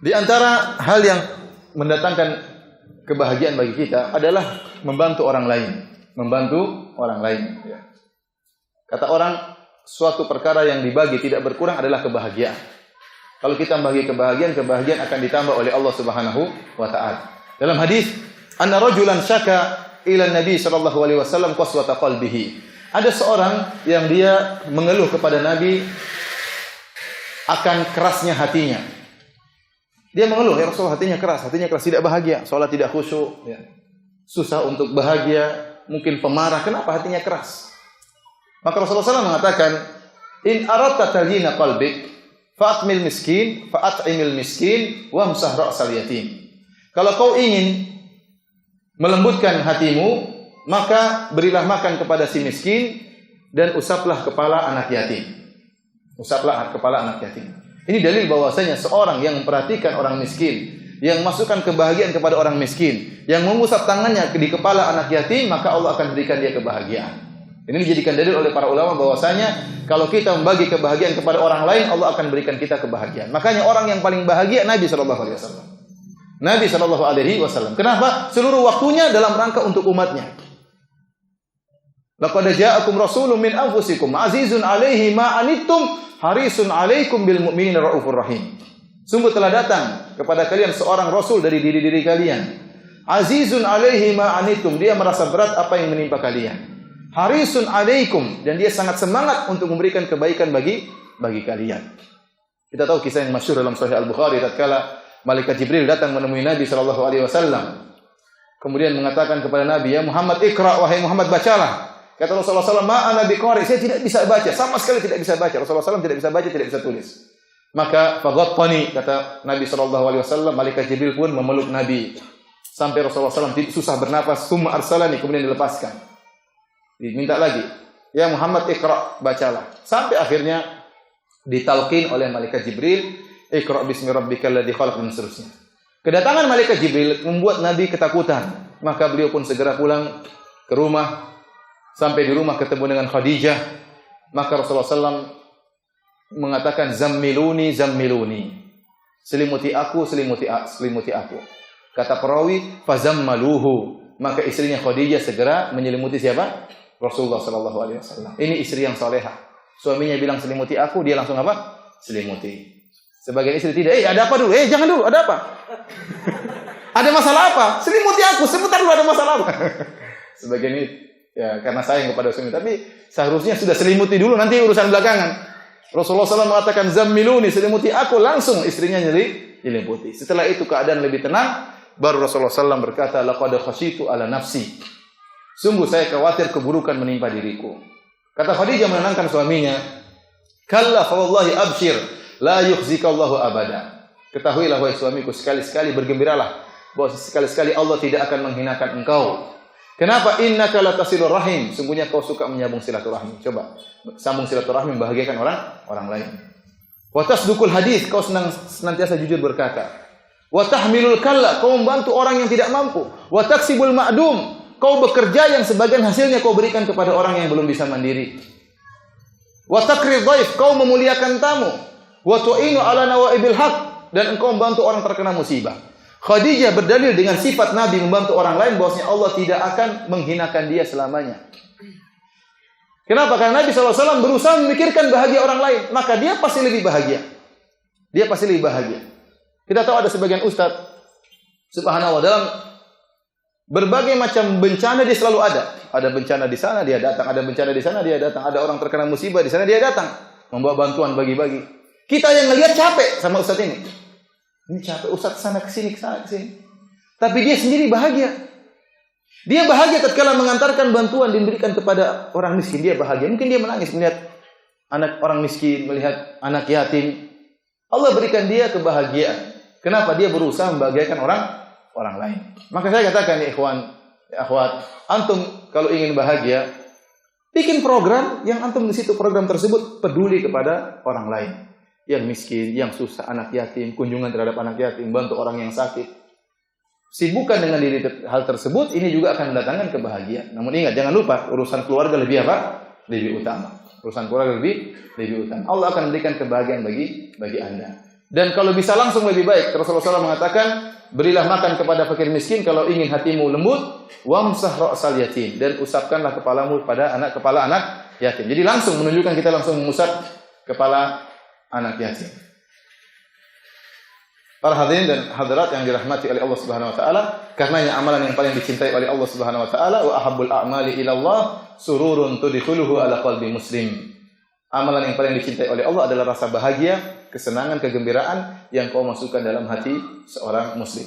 Di antara hal yang mendatangkan kebahagiaan bagi kita adalah membantu orang lain. Membantu orang lain. Kata orang, suatu perkara yang dibagi tidak berkurang adalah kebahagiaan. Kalau kita membagi kebahagiaan, kebahagiaan akan ditambah oleh Allah Subhanahu wa taala. Dalam hadis, anna rajulan syaka ila Nabi sallallahu alaihi wasallam qaswata qalbihi. Ada seorang yang dia mengeluh kepada Nabi akan kerasnya hatinya. Dia mengeluh, ya Rasulullah, hatinya keras, tidak bahagia, salat tidak khusyuk, ya. Susah untuk bahagia, mungkin pemarah. Kenapa hatinya keras? Maka Rasulullah SAW mengatakan, in aradta tazyina qalbik fa'atmil miskin fa'at'imil miskin wamsah ra'sal yatim. Kalau kau ingin melembutkan hatimu, maka berilah makan kepada si miskin dan usaplah kepala anak yatim. Usaplah kepala anak yatim. Ini dalil bahwasanya seorang yang memperhatikan orang miskin, yang masukkan kebahagiaan kepada orang miskin, yang mengusap tangannya di kepala anak yatim, maka Allah akan berikan dia kebahagiaan. Ini dijadikan dalil oleh para ulama bahwasanya kalau kita membagi kebahagiaan kepada orang lain, Allah akan berikan kita kebahagiaan. Makanya orang yang paling bahagia Nabi sallallahu alaihi wasallam. Nabi sallallahu alaihi wasallam. Kenapa? Seluruh waktunya dalam rangka untuk umatnya. Laqad ja'akum rasulun min anfusikum azizun 'alaihi ma anittum harisun 'alaikum bil mu'minina raufur rahim. Sungguh telah datang kepada kalian seorang rasul dari diri-diri kalian. Azizun 'alaihi ma anittum, dia merasa berat apa yang menimpa kalian. Harisun 'alaikum, dan dia sangat semangat untuk memberikan kebaikan bagi kalian. Kita tahu kisah yang masyhur dalam Sahih Al-Bukhari tatkala malaikat Jibril datang menemui Nabi sallallahu alaihi wasallam. Kemudian mengatakan kepada Nabi, "Ya Muhammad, ikra, wahai Muhammad, bacalah." Kata Rasulullah SAW, "Ma'ana biqari," saya tidak bisa baca, sama sekali tidak bisa baca. Rasulullah SAW tidak bisa baca, tidak bisa tulis. Maka faghattani, kata Nabi SAW, malaikat Jibril pun memeluk Nabi. Sampai Rasulullah SAW susah bernapas, summa arsalani, kemudian dilepaskan. Diminta lagi, "Ya Muhammad, ikra, bacalah." Sampai akhirnya ditalqin oleh malaikat Jibril, "Ikra bismi rabbikal ladzi khalaq," dan seterusnya. Kedatangan malaikat Jibril membuat Nabi ketakutan. Maka beliau pun segera pulang ke rumah. Sampai di rumah ketemu dengan Khadijah. Maka Rasulullah SAW mengatakan, "Zammiluni, zammiluni." Selimuti aku, selimuti aku. Kata perawi, "Fazammaluhu." Maka istrinya Khadijah segera menyelimuti siapa? Rasulullah SAW. Ini istri yang salehah. Suaminya bilang selimuti aku, dia langsung apa? Selimuti. Sebagian istri tidak, ada apa dulu? Jangan dulu, ada apa? Ada masalah apa? Selimuti aku, sebentar dulu, ada masalah apa? Sebagian ini, ya karena sayang kepada suami, tapi seharusnya sudah selimuti dulu, nanti urusan belakangan. Rasulullah SAW mengatakan, "Zammiluni," selimuti aku, langsung istrinya nyelimuti. Setelah itu keadaan lebih tenang, baru Rasulullah SAW berkata, "Laqad khasyitu ala nafsi." Sungguh saya khawatir keburukan menimpa diriku. Kata Khadijah menenangkan suaminya, "Kalla fa wallahi abshir, la yukhzikallahu abada." Ketahuilah wahai suamiku, sekali-sekali bergembiralah bahwa sekali-sekali Allah tidak akan menghinakan engkau. Kenapa? Innaka latasilur rahim. Sungguhnya kau suka menyambung silaturahmi. Coba sambung silaturahmi, membahagiakan orang lain. Wa tasdukul hadis, kau senantiasa jujur berkata. Wa tahmilul kalla, kau membantu orang yang tidak mampu. Wa taksibul ma'dum, kau bekerja yang sebagian hasilnya kau berikan kepada orang yang belum bisa mandiri. Wa takrid dhaif, kau memuliakan tamu. Wa tu'inu ala nawaibil haq, dan engkau membantu orang terkena musibah. Khadijah berdalil dengan sifat Nabi membantu orang lain bahwasanya Allah tidak akan menghinakan dia selamanya. Kenapa? Karena Nabi SAW berusaha memikirkan bahagia orang lain, maka dia pasti lebih bahagia. Dia pasti lebih bahagia. Kita tahu ada sebagian ustadz, subhanallah, dalam berbagai macam bencana dia selalu ada. Ada bencana di sana dia datang, ada bencana di sana dia datang, ada orang terkena musibah di sana dia datang, membawa bantuan bagi-bagi. Kita yang ngelihat capek sama ustadz ini. Ini capek ustadz sana kesini, kesana kesini. Tapi dia sendiri bahagia. Dia bahagia tatkala mengantarkan bantuan diberikan kepada orang miskin. Dia bahagia. Mungkin dia menangis melihat anak orang miskin, melihat anak yatim. Allah berikan dia kebahagiaan. Kenapa? Dia berusaha membahagiakan orang lain. Maka saya katakan ya ikhwan, ya akhwat, antum kalau ingin bahagia, bikin program yang antum di situ program tersebut peduli kepada orang lain. Yang miskin, yang susah, anak yatim, kunjungan terhadap anak yatim, bantu orang yang sakit. Sibukkan dengan diri hal tersebut, ini juga akan mendatangkan kebahagiaan. Namun ingat, jangan lupa, urusan keluarga lebih apa? Lebih utama. Urusan keluarga lebih utama. Allah akan berikan kebahagiaan bagi Anda. Dan kalau bisa langsung lebih baik. Rasulullah SAW mengatakan, berilah makan kepada fakir miskin kalau ingin hatimu lembut, wamsah ra'sal yatim, dan usapkanlah kepalamu pada kepala anak yatim. Jadi langsung menunjukkan kita langsung mengusap kepala anak yatim. Para hadirin dan hadirat yang dirahmati oleh Allah Subhanahu wa taala, karenanya amalan yang paling dicintai oleh Allah Subhanahu wa taala, wa ahabbul a'mali ila Allah sururun tudkhuluhu ala qalbi muslim. Amalan yang paling dicintai oleh Allah adalah rasa bahagia, kesenangan, kegembiraan yang kau masukkan dalam hati seorang muslim.